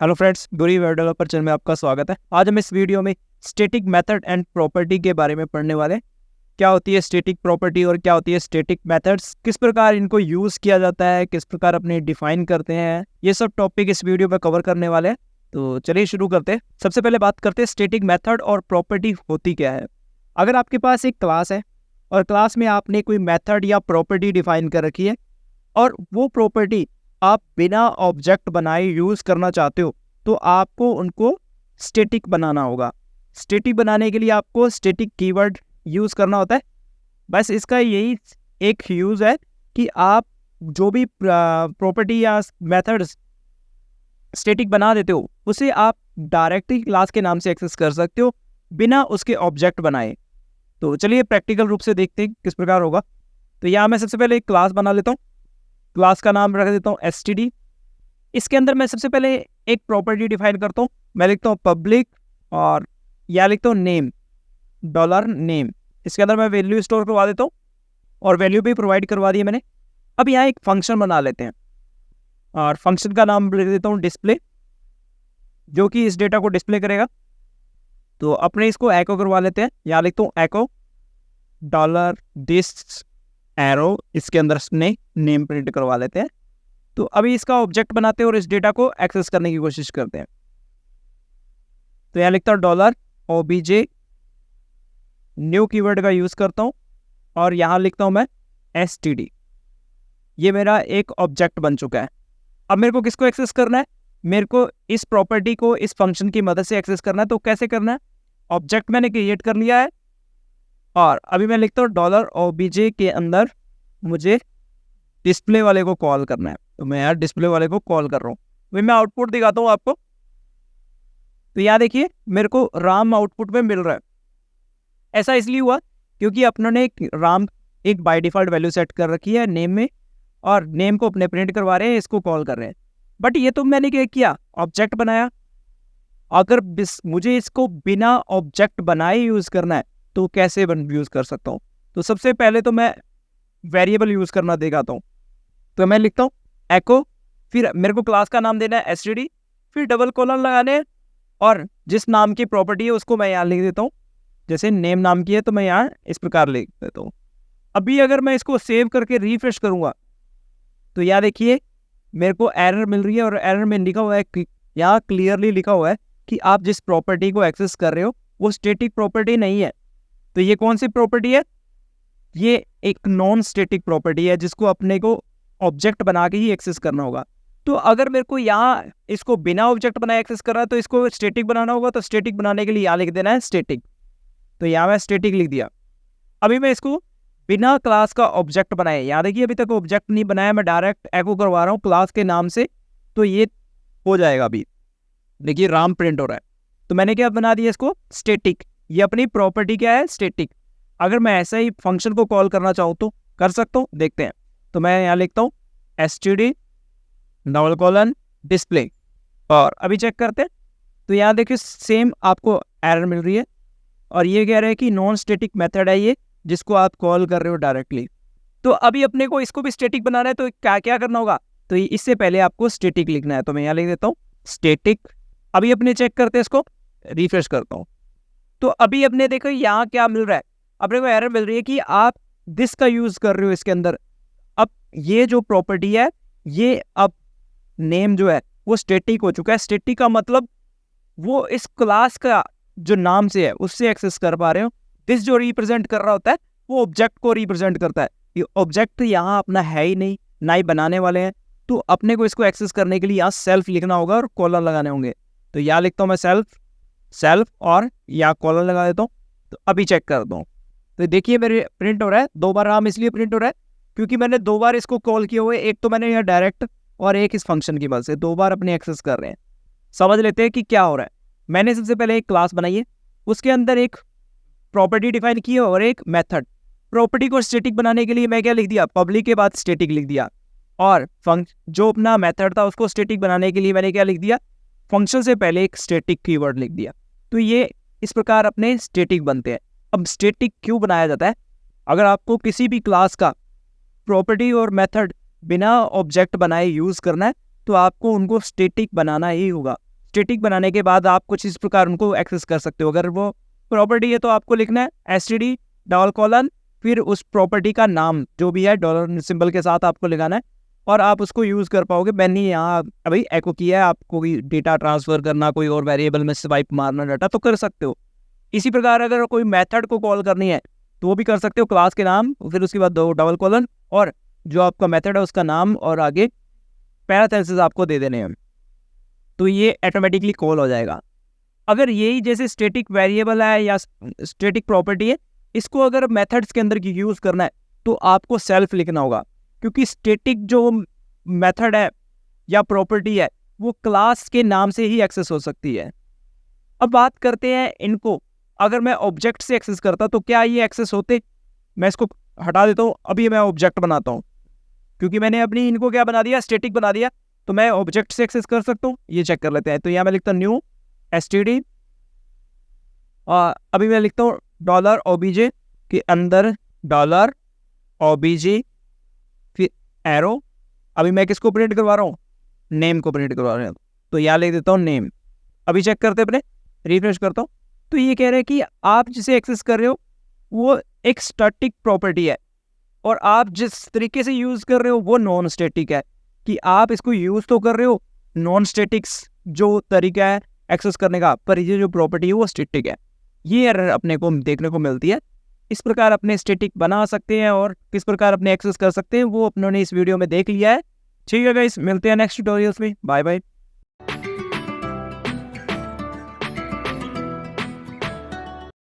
Hello friends, गुरी web developer channel में आपका स्वागत है। आज हम इस वीडियो में स्टैटिक मेथड एंड प्रॉपर्टी के बारे में पढ़ने वाले हैं। क्या होती है स्टैटिक प्रॉपर्टी और क्या होती है स्टैटिक मेथड्स, किस प्रकार इनको यूज़ किया जाता है, किस प्रकार अपने डिफाइन करते हैं, ये सब टॉपिक इस वीडियो में कवर करने वाले हैं। तो चलिए शुरू करते हैं। सबसे पहले बात करते हैं स्टैटिक मेथड और प्रॉपर्टी होती क्या है। अगर आपके पास एक क्लास है और क्लास में आपने कोई मेथड या प्रॉपर्टी डिफाइन कर रखी है और वो प्रॉपर्टी आप बिना ऑब्जेक्ट बनाए यूज़ करना चाहते हो, तो आपको उनको स्टैटिक बनाना होगा। स्टैटिक बनाने के लिए आपको स्टैटिक कीवर्ड यूज़ करना होता है। बस इसका यही एक यूज़ है कि आप जो भी प्रॉपर्टी या मेथड्स स्टैटिक बना देते हो उसे आप डायरेक्टली क्लास के नाम से एक्सेस कर सकते हो बिना उसके ऑब्जेक्ट बनाए। तो चलिए प्रैक्टिकल रूप से देखते हैं किस प्रकार होगा। तो यहाँ मैं सबसे पहले एक क्लास बना लेता हूँ। क्लास का नाम रख देता हूँ std। इसके अंदर मैं सबसे पहले एक प्रॉपर्टी डिफाइन करता हूँ। मैं लिखता हूँ पब्लिक और या लिखता हूँ नेम, $नेम। इसके अंदर मैं वैल्यू स्टोर करवा देता हूँ और वैल्यू भी प्रोवाइड करवा दी है मैंने। अब यहाँ एक फंक्शन बना लेते हैं और फंक्शन का नाम लिख देता हूँ डिस्प्ले, जो कि इस डेटा को डिस्प्ले करेगा। तो अपने इसको एको करवा लेते हैं। यहाँ लिखता हूँ एको $this एरो, इसके अंदर नेम प्रिंट करवा लेते हैं। तो अभी इसका ऑब्जेक्ट बनाते हैं और इस डेटा को एक्सेस करने की कोशिश करते हैं। तो यहाँ लिखता हूँ $obj, न्यू कीवर्ड का यूज़ करता हूँ और यहाँ लिखता हूँ मैं std। ये मेरा एक ऑब्जेक्ट बन चुका है। अब मेरे को किसको एक्सेस करना है? मेरे को इस प्रॉपर्टी को इस फंक्शन की मदद से एक्सेस करना है। तो कैसे करना है? ऑब्जेक्ट मैंने क्रिएट कर लिया है और अभी मैं लिखता हूँ $obj के अंदर मुझे डिस्प्ले वाले को कॉल करना है। तो मैं यार डिस्प्ले वाले को कॉल कर रहा हूँ। वही मैं आउटपुट दिखाता हूँ आपको। तो यहाँ देखिए मेरे को राम आउटपुट में मिल रहा है। ऐसा इसलिए हुआ क्योंकि अपनों राम एक बाय डिफ़ॉल्ट वैल्यू सेट कर रखी है नेम में और नेम को अपने प्रिंट करवा रहे हैं, इसको कॉल कर रहे हैं। बट ये तो मैंने क्या किया, ऑब्जेक्ट बनाया। अगर मुझे इसको बिना ऑब्जेक्ट बनाए यूज़ करना है तो कैसे यूज़ कर सकता हूँ? तो सबसे पहले तो मैं वेरिएबल यूज़ करना दिखाता हूँ। तो मैं लिखता हूँ एको, फिर मेरे को क्लास का नाम देना है std, फिर डबल कोलन लगाने और जिस नाम की प्रॉपर्टी है उसको मैं यहाँ लिख देता हूँ। जैसे नेम नाम की है तो मैं यहाँ इस प्रकार लिख देता हूँ। अभी अगर मैं इसको सेव करके रिफ्रेश करूँगा तो यहाँ देखिए मेरे को एरर मिल रही है और एरर में लिखा हुआ है, यहाँ क्लियरली लिखा हुआ है कि आप जिस प्रॉपर्टी को एक्सेस कर रहे हो वो स्टैटिक प्रॉपर्टी नहीं है। तो ये कौन सी प्रॉपर्टी है? ये एक नॉन स्टैटिक प्रॉपर्टी है जिसको अपने को ऑब्जेक्ट बना के ही एक्सेस करना होगा। तो अगर मेरे को यहाँ इसको बिना ऑब्जेक्ट बनाए एक्सेस करना है तो इसको स्टैटिक बनाना होगा। तो स्टैटिक बनाने के लिए यहाँ लिख देना है स्टैटिक। तो यहाँ मैं स्टैटिक लिख दिया। अभी मैं इसको बिना क्लास का ऑब्जेक्ट बनाए, यहाँ देखिए अभी तक ऑब्जेक्ट नहीं बनाया, मैं डायरेक्ट एको करवा रहा हूँ क्लास के नाम से। तो ये हो जाएगा। अभी देखिए राम प्रिंट हो रहा है। तो मैंने क्या बना दिया इसको स्टैटिक। ये अपनी प्रॉपर्टी क्या है? स्टैटिक। अगर मैं ऐसा ही फंक्शन को कॉल करना चाहूँ तो कर सकता हूँ, देखते हैं। तो मैं यहाँ लिखता हूँ std डबल कोलन डिस्प्ले और अभी चेक करते हैं। तो यहाँ देखिए सेम आपको एरर मिल रही है और ये कह रहा है कि नॉन स्टैटिक मेथड है ये, जिसको आप कॉल कर रहे हो डायरेक्टली। तो अभी अपने को इसको भी स्टैटिक बनाना है तो क्या क्या करना होगा? तो इससे पहले आपको स्टैटिक लिखना है। तो मैं यहाँ लिख देता हूँ स्टैटिक। अभी अपने चेक करते हैं, इसको रिफ्रेश करता हूँ। तो अभी अपने देखो यहाँ क्या मिल रहा है, अपने को एरर मिल रही है कि आप दिस का यूज़ कर रहे हो इसके अंदर। अब ये जो प्रॉपर्टी है ये अब नेम जो है वो स्टैटिक हो चुका है। स्टैटिक का मतलब वो इस क्लास का जो नाम से है उससे एक्सेस कर पा रहे हो। दिस जो रिप्रेजेंट कर रहा होता है वो ऑब्जेक्ट को रिप्रेजेंट करता है। ये ऑब्जेक्ट यहाँ अपना है ही नहीं, ना ही बनाने वाले हैं। तो अपने को इसको एक्सेस करने के लिए यहाँ सेल्फ लिखना होगा और कॉलर लगाने होंगे। तो यहाँ लिखता हूँ मैं सेल्फ और यहाँ कॉलर लगा देता हूँ। तो अभी चेक करता हूँ। तो देखिए मेरे प्रिंट हो रहा है। 2 बार राम इसलिए प्रिंट हो रहा है क्योंकि मैंने 2 बार इसको कॉल किए हुए, एक तो मैंने यहाँ डायरेक्ट और एक इस फंक्शन की मदद से 2 बार अपने एक्सेस कर रहे हैं। समझ लेते हैं कि क्या हो रहा है। मैंने सबसे पहले एक क्लास बनाई है, उसके अंदर एक प्रॉपर्टी डिफाइन की है और एक मेथड। प्रॉपर्टी को स्टैटिक बनाने के लिए मैं क्या लिख दिया, पब्लिक के बाद स्टैटिक लिख दिया। और जो अपना मेथड था उसको स्टैटिक बनाने के लिए मैंने क्या लिख दिया, फंक्शन से पहले एक स्टैटिक कीवर्ड लिख दिया। तो ये इस प्रकार अपने स्टैटिक बनते हैं। अब स्टैटिक क्यों बनाया जाता है? अगर आपको किसी भी क्लास का प्रॉपर्टी और मेथड बिना ऑब्जेक्ट बनाए यूज़ करना है तो आपको उनको स्टैटिक बनाना ही होगा। स्टैटिक बनाने के बाद आप कुछ इस प्रकार उनको एक्सेस कर सकते हो। अगर वो प्रॉपर्टी है तो आपको लिखना है std डबल कॉलन फिर उस प्रॉपर्टी का नाम जो भी है डॉलर सिंबल के साथ आपको लगाना है और आप उसको यूज़ कर पाओगे। मैंने यहाँ अभी एको किया है, आपको कोई डेटा ट्रांसफ़र करना, कोई और वेरिएबल में स्वाइप मारना डाटा तो कर सकते हो। इसी प्रकार अगर कोई मेथड को कॉल करनी है तो वो भी कर सकते हो। क्लास के नाम फिर उसके बाद दो डबल कॉलन और जो आपका मेथड है उसका नाम और आगे पैरेंथेसिस आपको दे देने हैं, तो ये ऑटोमेटिकली कॉल हो जाएगा। अगर यही जैसे स्टैटिक वेरिएबल है या स्टैटिक प्रॉपर्टी है, इसको अगर मेथड्स के अंदर यूज़ करना है तो आपको सेल्फ लिखना होगा, क्योंकि स्टैटिक जो मेथड है या प्रॉपर्टी है वो क्लास के नाम से ही एक्सेस हो सकती है। अब बात करते हैं इनको, अगर मैं ऑब्जेक्ट से एक्सेस करता तो क्या ये एक्सेस होते? मैं इसको हटा देता हूँ, अभी मैं ऑब्जेक्ट बनाता हूँ, क्योंकि मैंने अपनी इनको क्या बना दिया, स्टैटिक बना दिया, तो मैं ऑब्जेक्ट से एक्सेस कर सकता हूँ। ये चेक कर लेते हैं। तो यहाँ मैं लिखता हूँ न्यू std और अभी मैं लिखता हूँ डॉलर obj के अंदर डॉलर obj फिर एरो। अभी मैं किसको प्रिंट करवा रहा हूँ? नेम को प्रिंट करवा रहा हूँ, तो यहाँ लिख देता हूँ नेम। अभी चेक करते अपने, रिफ्रेश करता हूँ, तो ये कह रहे हैं कि आप जिसे एक्सेस कर रहे हो वो एक स्टैटिक प्रॉपर्टी है और आप जिस तरीके से यूज़ कर रहे हो वो नॉन स्टैटिक है, कि आप इसको यूज़ तो कर रहे हो नॉन स्टैटिक्स जो तरीका है एक्सेस करने का, पर ये जो प्रॉपर्टी है वो स्टैटिक है। ये एरर अपने को देखने को मिलती है। इस प्रकार अपने स्टैटिक बना सकते हैं और किस प्रकार अपने एक्सेस कर सकते हैं वो अपनों ने इस वीडियो में देख लिया है। ठीक है गाइस, मिलते हैं नेक्स्ट ट्यूटोरियल्स में। Bye bye.